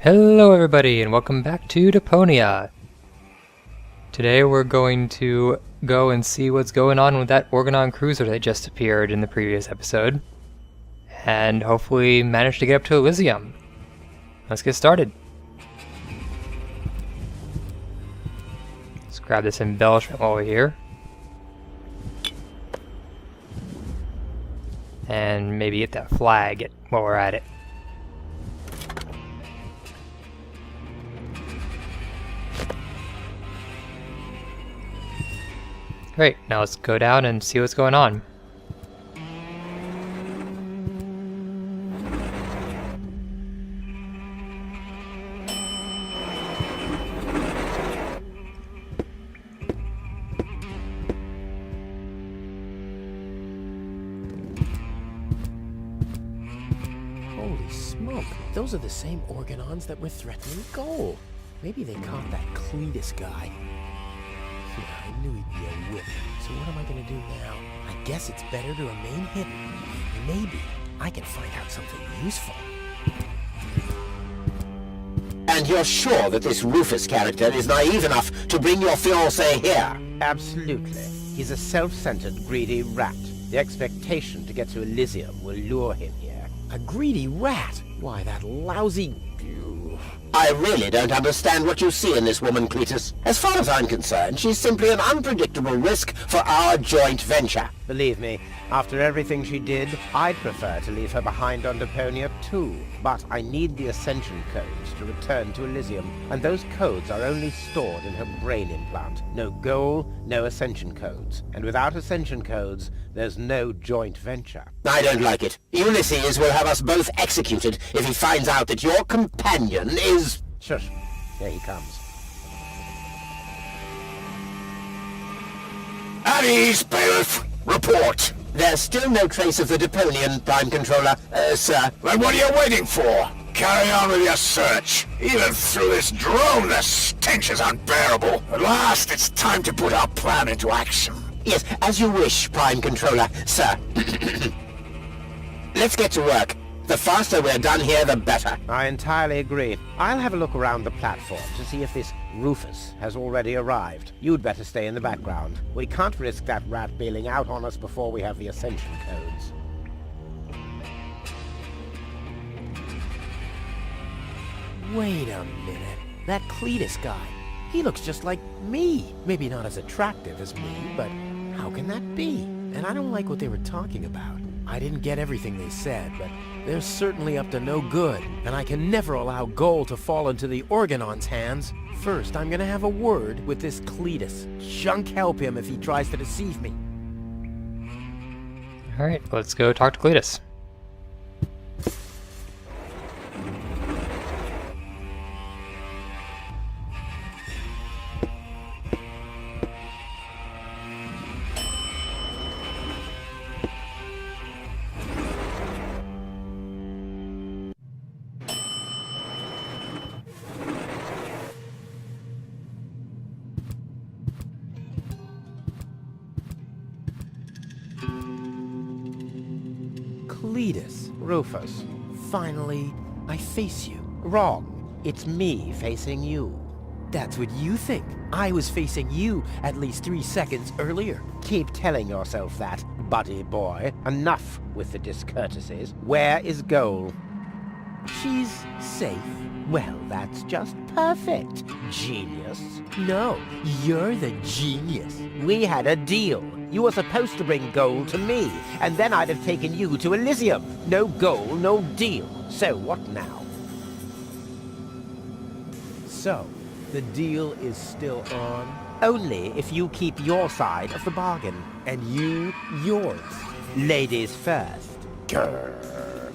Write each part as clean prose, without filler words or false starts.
Hello everybody and welcome back to Deponia. Today we're going to go and see what's going on with that Organon cruiser that just appeared in the previous episode. And hopefully manage to get up to Elysium. Let's get started. Let's grab this embellishment while we're here. And maybe get that flag while we're at it. Great, now let's go down and see what's going on. Holy smoke, those are the same Organons that were threatening Goal. Maybe they caught that Cletus guy. Yeah, I knew he'd be a whip, so what am I gonna do now? I guess it's better to remain hidden. Maybe I can find out something useful. And you're sure that this Rufus character is naive enough to bring your fiancé here? Absolutely. He's a self-centered, greedy rat. The expectation to get to Elysium will lure him here. A greedy rat? Why, that lousy... I really don't understand what you see in this woman, Cletus. As far as I'm concerned, she's simply an unpredictable risk for our joint venture. Believe me, after everything she did, I'd prefer to leave her behind on Deponia too. But I need the Ascension codes to return to Elysium, and those codes are only stored in her brain implant. No goal, no Ascension codes. And without Ascension codes, there's no joint venture. I don't like it. Ulysses will have us both executed if he finds out that your companion is... Shush. Here he comes. At ease, bailiff. Report. There's still no trace of the Deponian Prime Controller, sir. Then what are you waiting for? Carry on with your search. Even through this drone, the stench is unbearable. At last, it's time to put our plan into action. Yes, as you wish, Prime Controller, sir. Let's get to work. The faster we're done here, the better. I entirely agree. I'll have a look around the platform to see if this Rufus has already arrived. You'd better stay in the background. We can't risk that rat bailing out on us before we have the Ascension codes. Wait a minute. That Cletus guy. He looks just like me. Maybe not as attractive as me, but how can that be? And I don't like what they were talking about. I didn't get everything they said, but they're certainly up to no good, and I can never allow Goal to fall into the Organon's hands. First, I'm gonna have a word with this Cletus. Junk help him if he tries to deceive me. Alright, let's go talk to Cletus. Cletus, Rufus, finally, I face you. Wrong. It's me facing you. That's what you think. I was facing you at least 3 seconds earlier. Keep telling yourself that, buddy boy. Enough with the discourtesies. Where is Goal? She's safe. Well, that's just perfect. Genius. No, you're the genius. We had a deal. You were supposed to bring Goal to me, and then I'd have taken you to Elysium. No goal, no deal. So what now? So, the deal is still on? Only if you keep your side of the bargain, and you yours. Ladies first. Grr.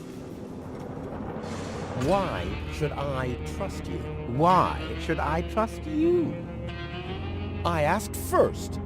Why should I trust you? Why should I trust you? I asked first.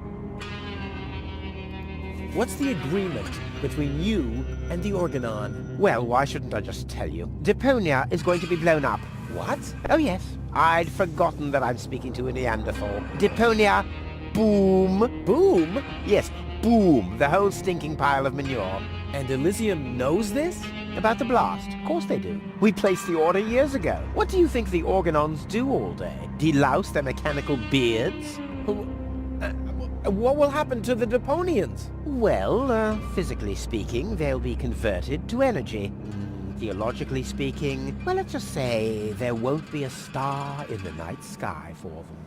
What's the agreement between you and the Organon? Well, why shouldn't I just tell you? Deponia is going to be blown up. What? Oh yes. I'd forgotten that I'm speaking to a Neanderthal. Deponia, boom. Boom? Yes, boom. The whole stinking pile of manure. And Elysium knows this? About the blast? Of course they do. We placed the order years ago. What do you think the Organons do all day? Delouse their mechanical beards? What will happen to the Deponians? Well, physically speaking, they'll be converted to energy. Theologically speaking, well, let's just say there won't be a star in the night sky for them.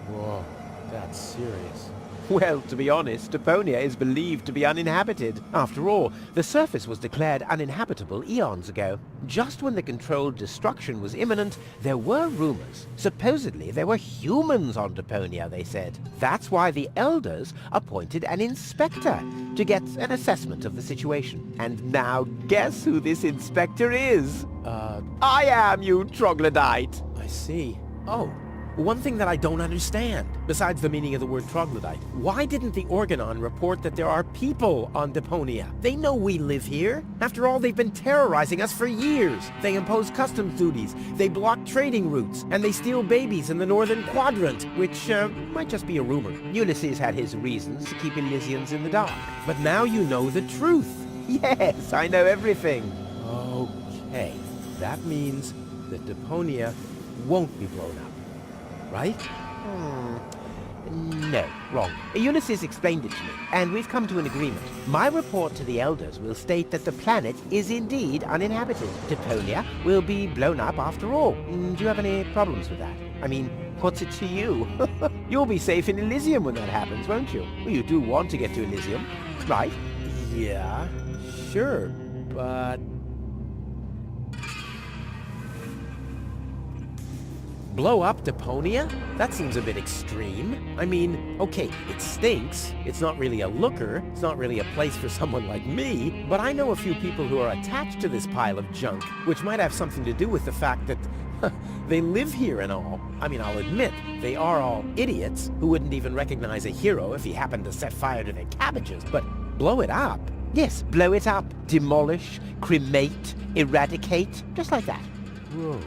Whoa, that's serious. Well, to be honest, Deponia is believed to be uninhabited. After all, the surface was declared uninhabitable eons ago. Just when the controlled destruction was imminent, there were rumors. Supposedly, there were humans on Deponia, they said. That's why the Elders appointed an inspector to get an assessment of the situation. And now, guess who this inspector is? I am, you troglodyte! I see. Oh. One thing that I don't understand, besides the meaning of the word troglodyte, why didn't the Organon report that there are people on Deponia? They know we live here. After all, they've been terrorizing us for years. They impose customs duties, they block trading routes, and they steal babies in the northern quadrant, which might just be a rumor. Ulysses had his reasons to keep Elysians in the dark. But now you know the truth. Yes, I know everything. Okay, that means that Deponia won't be blown up. Right? No, wrong. Ulysses explained it to me, and we've come to an agreement. My report to the Elders will state that the planet is indeed uninhabited. Deponia will be blown up after all. Do you have any problems with that? I mean, what's it to you? You'll be safe in Elysium when that happens, won't you? Well, you do want to get to Elysium, right? Yeah, sure, but... Blow up Deponia? That seems a bit extreme. I mean, okay, it stinks. It's not really a looker. It's not really a place for someone like me. But I know a few people who are attached to this pile of junk, which might have something to do with the fact that they live here and all. I mean, I'll admit, they are all idiots who wouldn't even recognize a hero if he happened to set fire to their cabbages. But blow it up? Yes, blow it up. Demolish, cremate, eradicate, just like that. Whoa.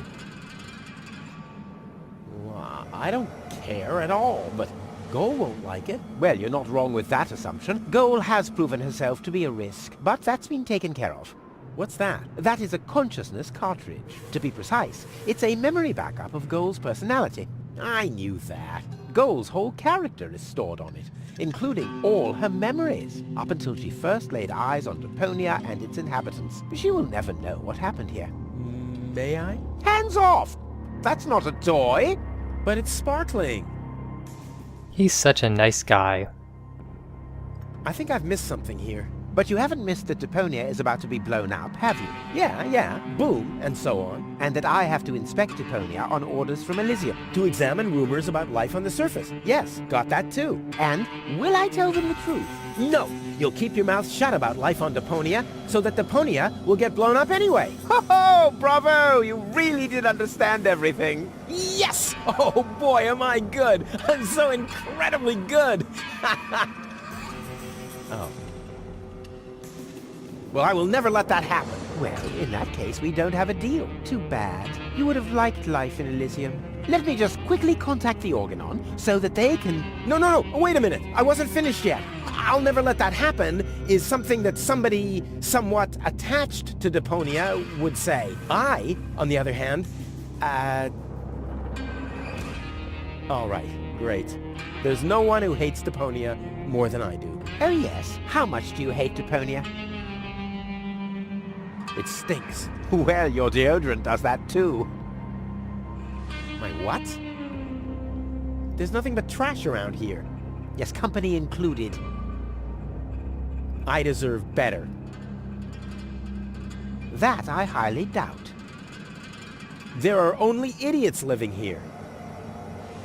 I don't care at all, but Goal won't like it. Well, you're not wrong with that assumption. Goal has proven herself to be a risk, but that's been taken care of. What's that? That is a consciousness cartridge. To be precise, it's a memory backup of Goal's personality. I knew that. Goal's whole character is stored on it, including all her memories, up until she first laid eyes on Deponia and its inhabitants. She will never know what happened here. May I? Hands off! That's not a toy! But it's sparkling. He's such a nice guy. I think I've missed something here. But you haven't missed that Deponia is about to be blown up, have you? Yeah, boom, and so on. And that I have to inspect Deponia on orders from Elysium. To examine rumors about life on the surface. Yes, got that too. And will I tell them the truth? No, you'll keep your mouth shut about life on Deponia, so that Deponia will get blown up anyway. Ho-ho, bravo, you really did understand everything. Yes! Oh boy, am I good. I'm so incredibly good. Oh. Well, I will never let that happen. Well, in that case, we don't have a deal. Too bad. You would have liked life in Elysium. Let me just quickly contact the Organon so that they can... No, wait a minute. I wasn't finished yet. I'll never let that happen is something that somebody somewhat attached to Deponia would say. I, on the other hand, all right, great. There's no one who hates Deponia more than I do. Oh yes. How much do you hate Deponia? It stinks. Well, your deodorant does that too. My what? There's nothing but trash around here. Yes, company included. I deserve better. That I highly doubt. There are only idiots living here.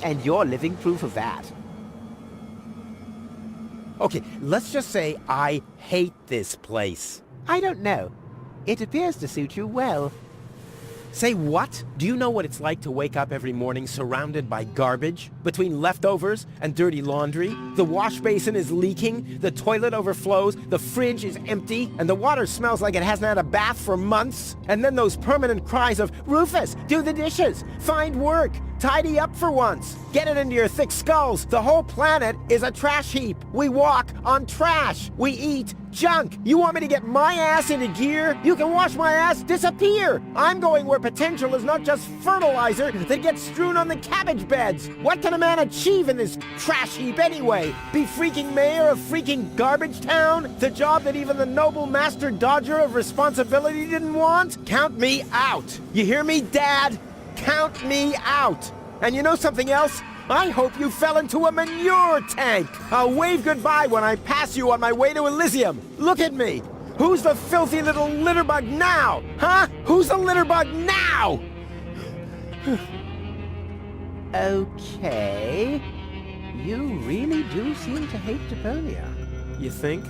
And you're living proof of that. Okay, let's just say I hate this place. I don't know. It appears to suit you well. Say what? Do you know what it's like to wake up every morning surrounded by garbage? Between leftovers and dirty laundry? The wash basin is leaking, the toilet overflows, the fridge is empty, and the water smells like it hasn't had a bath for months? And then those permanent cries of, Rufus, do the dishes, find work, Tidy up for once. Get it into your thick skulls. The whole planet is a trash heap. We walk on trash. We eat junk. You want me to get my ass into gear? You can watch my ass disappear. I'm going where potential is not just fertilizer that gets strewn on the cabbage beds. What can a man achieve in this trash heap anyway? Be freaking mayor of freaking garbage town? The job that even the noble master dodger of responsibility didn't want? Count me out. You hear me, Dad? Count me out. And you know something else? I hope you fell into a manure tank. I'll wave goodbye when I pass you on my way to Elysium. Look at me. Who's the filthy little litterbug now? Huh? Who's the litterbug now? Okay. You really do seem to hate Deponia. You think?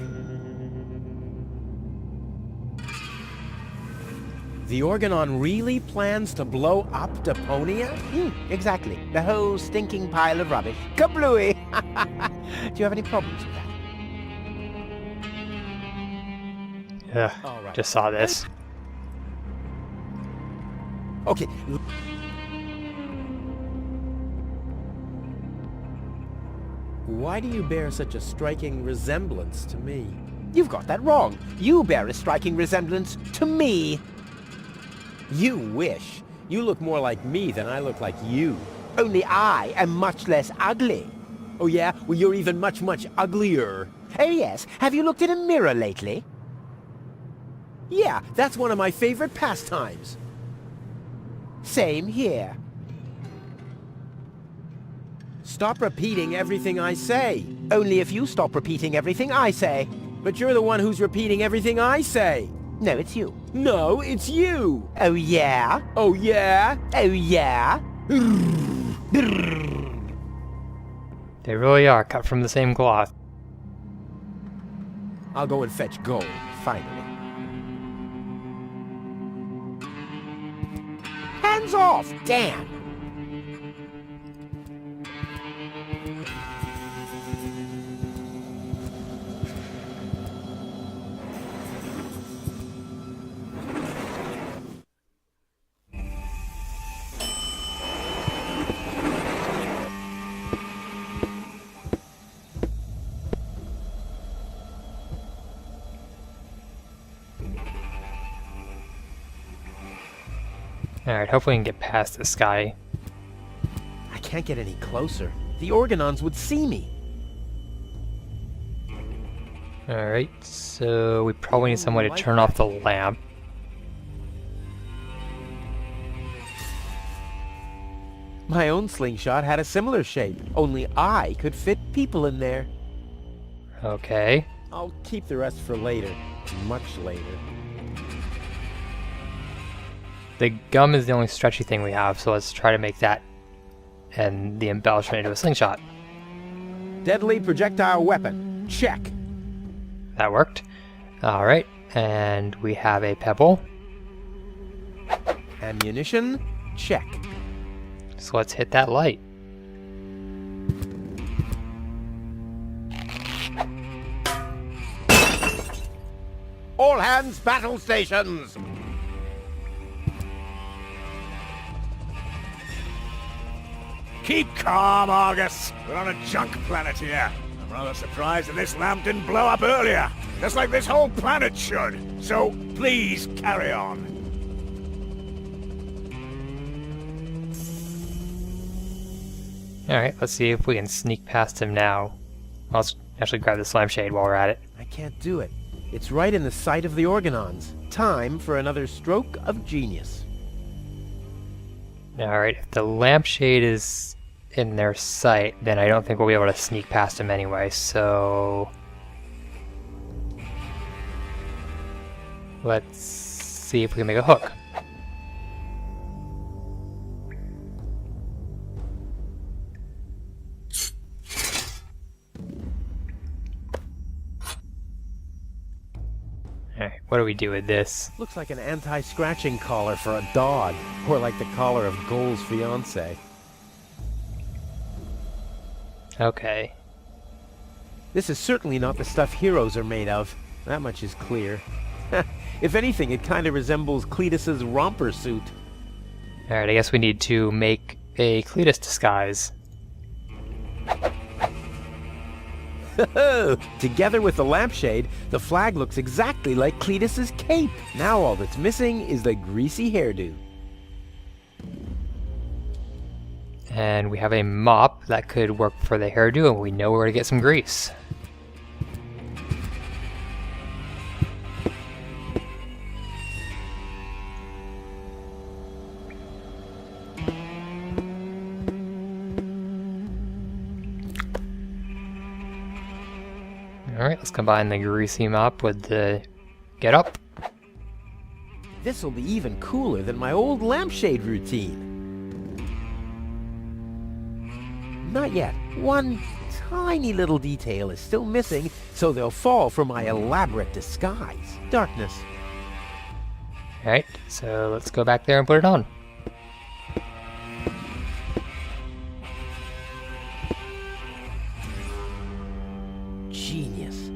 The Organon really plans to blow up Deponia? Exactly. The whole stinking pile of rubbish. Kablooey! Do you have any problems with that? Ugh, All right. just saw this. Okay. Why do you bear such a striking resemblance to me? You've got that wrong. You bear a striking resemblance to me. You wish. You look more like me than I look like you. Only I am much less ugly. Oh yeah? Well, you're even much, much uglier. Oh yes, have you looked in a mirror lately? Yeah, that's one of my favorite pastimes. Same here. Stop repeating everything I say. Only if you stop repeating everything I say. But you're the one who's repeating everything I say. No, it's you. No, it's you. Oh yeah? Oh yeah? Oh yeah? They really are cut from the same cloth. I'll go and fetch gold, finally. Hands off! Damn! Alright, hopefully we can get past this guy. I can't get any closer. The Organons would see me. Alright, so we probably need some way to turn off the lamp. My own slingshot had a similar shape, only I could fit people in there. Okay. I'll keep the rest for later. Much later. The gum is the only stretchy thing we have, so let's try to make that and the embellishment into a slingshot. Deadly projectile weapon. Check. That worked. Alright, and we have a pebble. Ammunition. Check. So let's hit that light. All hands battle stations! Keep calm, Argus. We're on a junk planet here. I'm rather surprised that this lamp didn't blow up earlier. Just like this whole planet should. So, please, carry on. Alright, let's see if we can sneak past him now. I'll actually grab the lampshade while we're at it. I can't do it. It's right in the sight of the Organons. Time for another stroke of genius. Alright, if the lampshade is in their sight, then I don't think we'll be able to sneak past him anyway, so... let's see if we can make a hook. Alright, what do we do with this? Looks like an anti-scratching collar for a dog, or like the collar of Goal's fiancé. Okay. This is certainly not the stuff heroes are made of. That much is clear. If anything, it kind of resembles Cletus's romper suit. Alright, I guess we need to make a Cletus disguise. Together with the lampshade, the flag looks exactly like Cletus's cape. Now all that's missing is the greasy hairdo. And we have a mop that could work for the hairdo, and we know where to get some grease. Alright, let's combine the greasy mop with the get up. This'll be even cooler than my old lampshade routine. Not yet. One tiny little detail is still missing, so they'll fall for my elaborate disguise. Darkness. Alright, so let's go back there and put it on. Genius.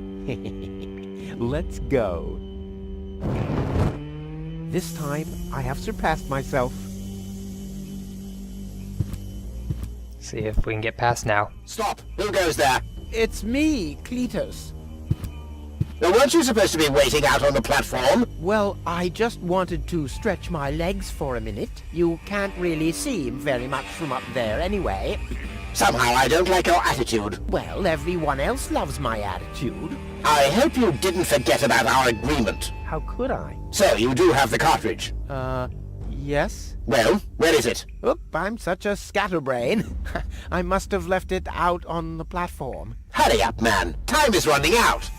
Let's go. This time, I have surpassed myself. See if we can get past now. Stop! Who goes there? It's me, Cletus. Now, weren't you supposed to be waiting out on the platform? Well, I just wanted to stretch my legs for a minute. You can't really see very much from up there anyway. Somehow I don't like your attitude. Well, everyone else loves my attitude. I hope you didn't forget about our agreement. How could I? So, you do have the cartridge. Yes? Well, where is it? Oop, I'm such a scatterbrain. I must have left it out on the platform. Hurry up, man. Time is running out.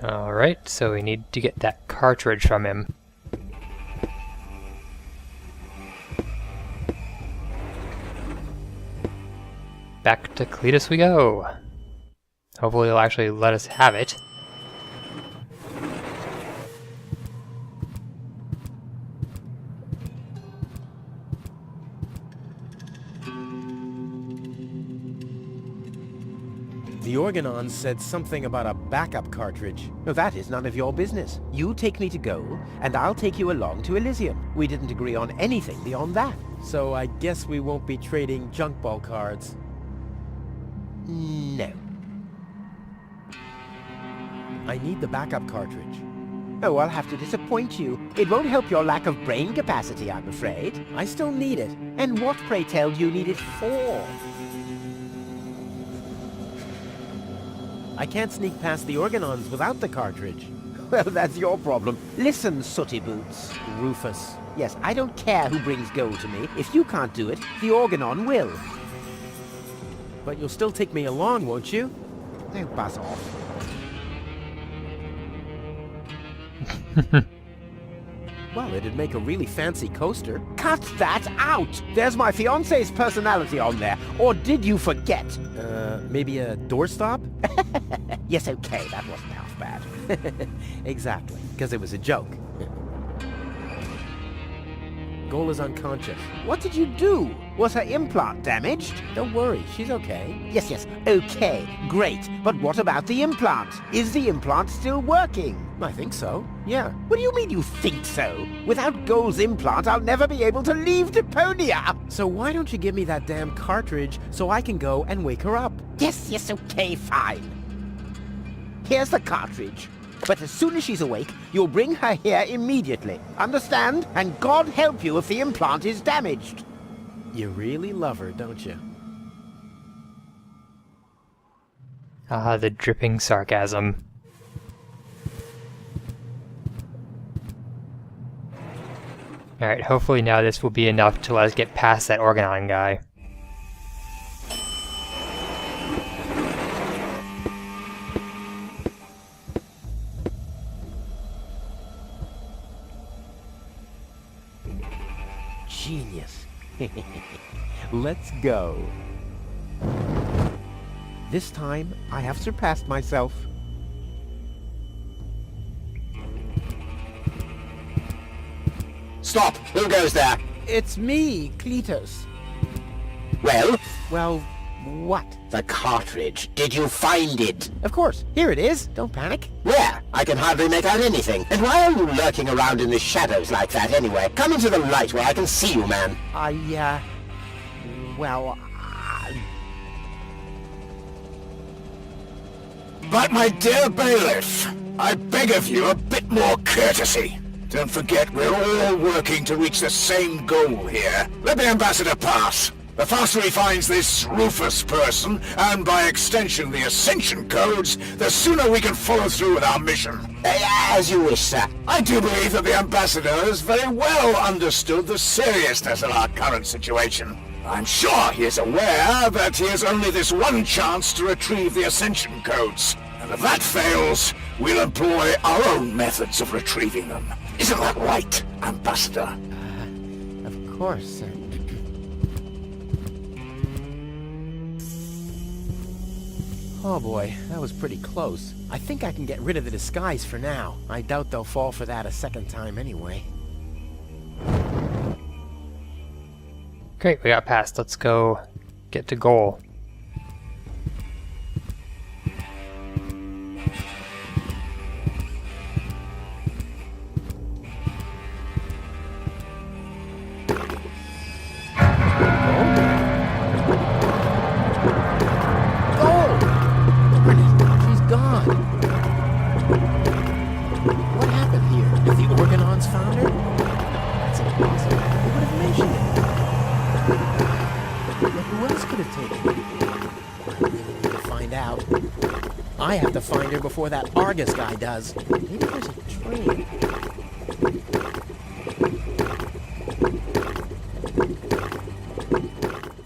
Alright, so we need to get that cartridge from him. Back to Cletus we go. Hopefully he'll actually let us have it. The Organon said something about a backup cartridge. No, that is none of your business. You take me to Goal, and I'll take you along to Elysium. We didn't agree on anything beyond that. So I guess we won't be trading junk ball cards. No. I need the backup cartridge. Oh, I'll have to disappoint you. It won't help your lack of brain capacity, I'm afraid. I still need it. And what, pray tell, do you need it for? I can't sneak past the Organons without the cartridge. Well, that's your problem. Listen, sooty boots. Rufus. Yes, I don't care who brings gold to me. If you can't do it, the Organon will. But you'll still take me along, won't you? Oh, buzz off. Well, it'd make a really fancy coaster. Cut that out! There's my fiancé's personality on there. Or did you forget? Maybe a doorstop? Yes, okay, that wasn't half bad. Exactly, because it was a joke. Goal is unconscious. What did you do? Was her implant damaged? Don't worry, she's okay. Yes, okay, great. But what about the implant? Is the implant still working? I think so, yeah. What do you mean you think so? Without Goal's implant, I'll never be able to leave Deponia! So why don't you give me that damn cartridge so I can go and wake her up? Yes, okay, fine. Here's the cartridge. But as soon as she's awake, you'll bring her here immediately. Understand? And God help you if the implant is damaged. You really love her, don't you? Ah, the dripping sarcasm. Alright, hopefully now this will be enough to let us get past that Organon guy. Genius. Let's go. This time, I have surpassed myself. Stop! Who goes there? It's me, Cletus. Well, Well, what? the cartridge. Did you find it? Of course. Here it is. Don't panic. Where? I can hardly make out anything. And why are you lurking around in the shadows like that anyway? Come into the light where I can see you, man. But my dear bailiff, I beg of you a bit more courtesy. Don't forget we're all working to reach the same goal here. Let the ambassador pass. The faster he finds this Rufus person, and by extension the Ascension codes, the sooner we can follow through with our mission. As you wish, sir. I do believe that the ambassador has very well understood the seriousness of our current situation. I'm sure he is aware that he has only this one chance to retrieve the Ascension codes. And if that fails, we'll employ our own methods of retrieving them. Isn't that right, Ambassador? Of course, sir. Oh boy, that was pretty close. I think I can get rid of the disguise for now. I doubt they'll fall for that a second time anyway. Great, we got past. Let's go get to goal. I have to find her before that Argus guy does. Maybe there's a train.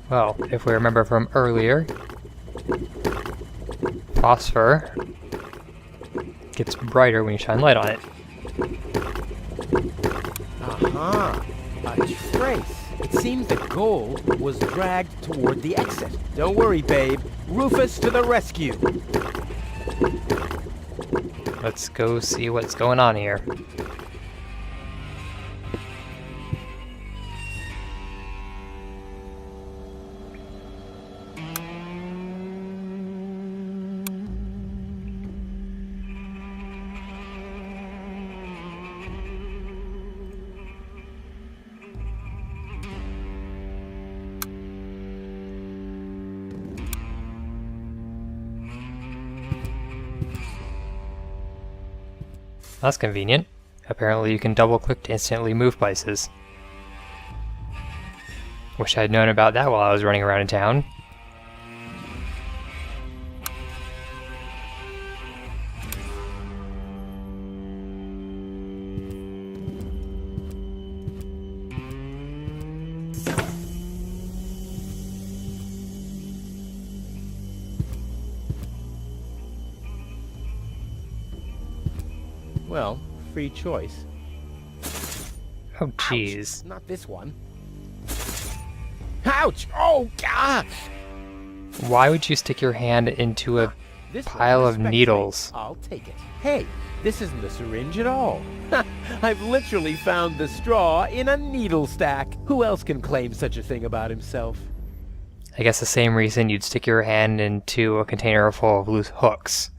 Well, if we remember from earlier, phosphor gets brighter when you shine light on it. Aha! A trace. It seems the goal was dragged toward the exit. Don't worry, babe. Rufus to the rescue! Let's go see what's going on here. That's convenient. Apparently you can double-click to instantly move places. Wish I'd known about that while I was running around in town. Well, free choice. Oh, jeez. Not this one. Ouch! Oh, God! Why would you stick your hand into a This pile one of respects needles? me. I'll take it. Hey, this isn't a syringe at all. I've literally found the straw in a needle stack. Who else can claim such a thing about himself? I guess the same reason you'd stick your hand into a container full of loose hooks.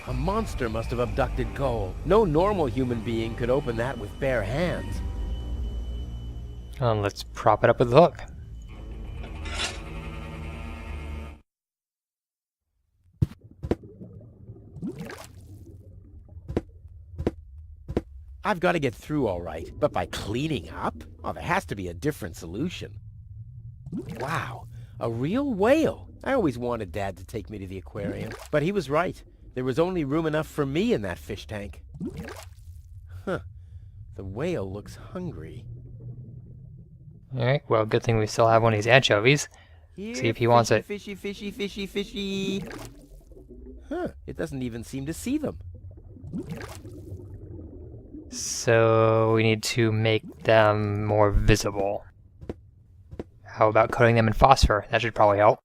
A monster must have abducted Cole. No normal human being could open that with bare hands. Let's prop it up with a hook. I've got to get through all right, but by cleaning up? Oh, there has to be a different solution. Wow, a real whale. I always wanted Dad to take me to the aquarium, but he was right. There was only room enough for me in that fish tank. Huh. The whale looks hungry. Alright, well, good thing we still have one of these anchovies. Here, See if he wants it. Fishy, fishy, fishy, fishy. Huh, it doesn't even seem to see them. So we need to make them more visible. How about coating them in phosphor? That should probably help.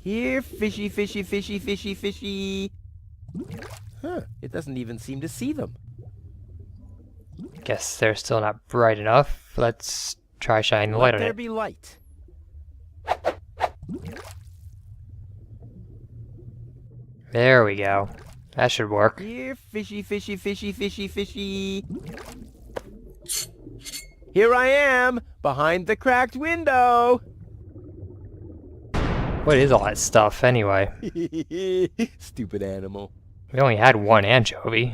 Here, fishy, fishy, fishy, fishy, fishy. Huh, it doesn't even seem to see them. Guess they're still not bright enough. Let's try shining the light Let on there it. be light. There we go. That should work. Here, fishy, fishy, fishy, fishy, fishy. Here I am, behind the cracked window. What is all that stuff, anyway? Stupid animal. We only had one anchovy.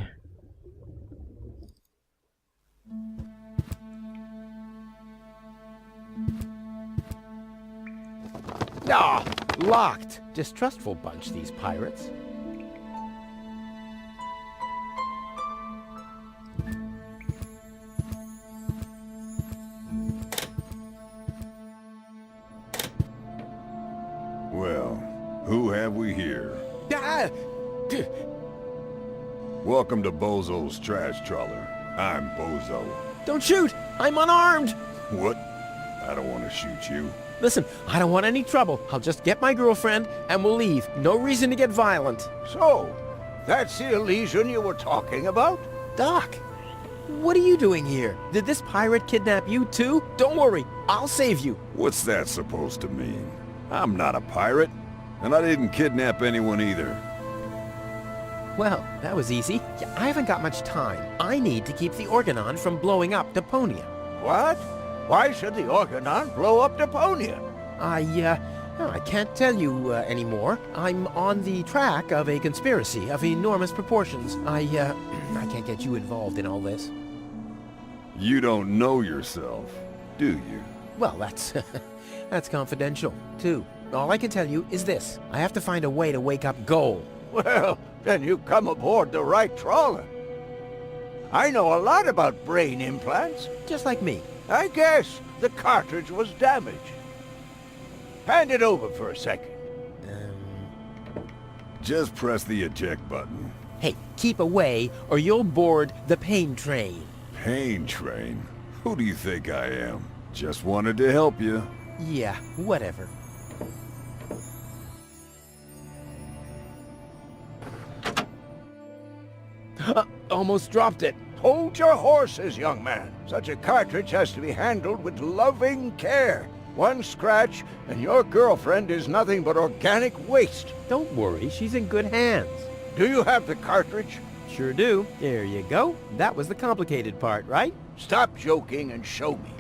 Ah, locked. Distrustful bunch, these pirates. Well, who have we here? Ah! Welcome to Bozo's trash trawler. I'm Bozo. Don't shoot! I'm unarmed! What? I don't want to shoot you. Listen, I don't want any trouble. I'll just get my girlfriend and we'll leave. No reason to get violent. So, that's the Elysian you were talking about? Doc, what are you doing here? Did this pirate kidnap you too? Don't worry, I'll save you. What's that supposed to mean? I'm not a pirate, and I didn't kidnap anyone either. Well, that was easy. Yeah, I haven't got much time. I need to keep the Organon from blowing up Deponia. What? Why should the Organon blow up Deponia? I can't tell you anymore. I'm on the track of a conspiracy of enormous proportions. I can't get you involved in all this. You don't know yourself, do you? Well, that's that's confidential, too. All I can tell you is this. I have to find a way to wake up Goal. Well, then you come aboard the right trawler. I know a lot about brain implants. Just like me. I guess the cartridge was damaged. Hand it over for a second. Just press the eject button. Hey, keep away or you'll board the pain train. Pain train? Who do you think I am? Just wanted to help you. Yeah, whatever. Almost dropped it. Hold your horses, young man. Such a cartridge has to be handled with loving care. One scratch, and your girlfriend is nothing but organic waste. Don't worry, she's in good hands. Do you have the cartridge? Sure do. There you go. That was the complicated part, right? Stop joking and show me.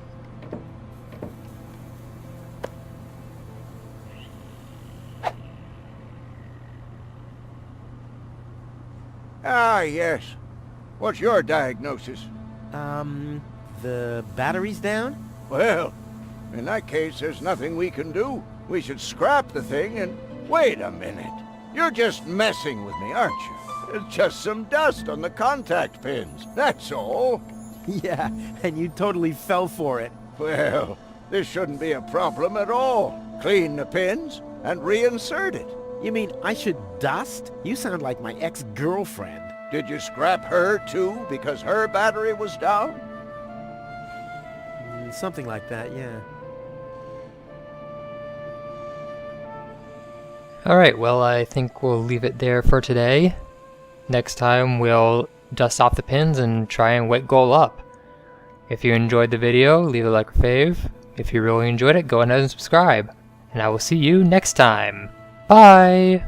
Ah, yes. What's your diagnosis? The battery's down? Well, in that case, there's nothing we can do. We should scrap the thing and... Wait a minute. You're just messing with me, aren't you? It's just some dust on the contact pins, that's all. Yeah, and you totally fell for it. Well, this shouldn't be a problem at all. Clean the pins and reinsert it. You mean I should dust? You sound like my ex-girlfriend. Did you scrap her, too, because her battery was down? Something like that, yeah. Alright, well, I think we'll leave it there for today. Next time, we'll dust off the pins and try and wake Goal up. If you enjoyed the video, leave a like or fave. If you really enjoyed it, go ahead and subscribe. And I will see you next time. Bye!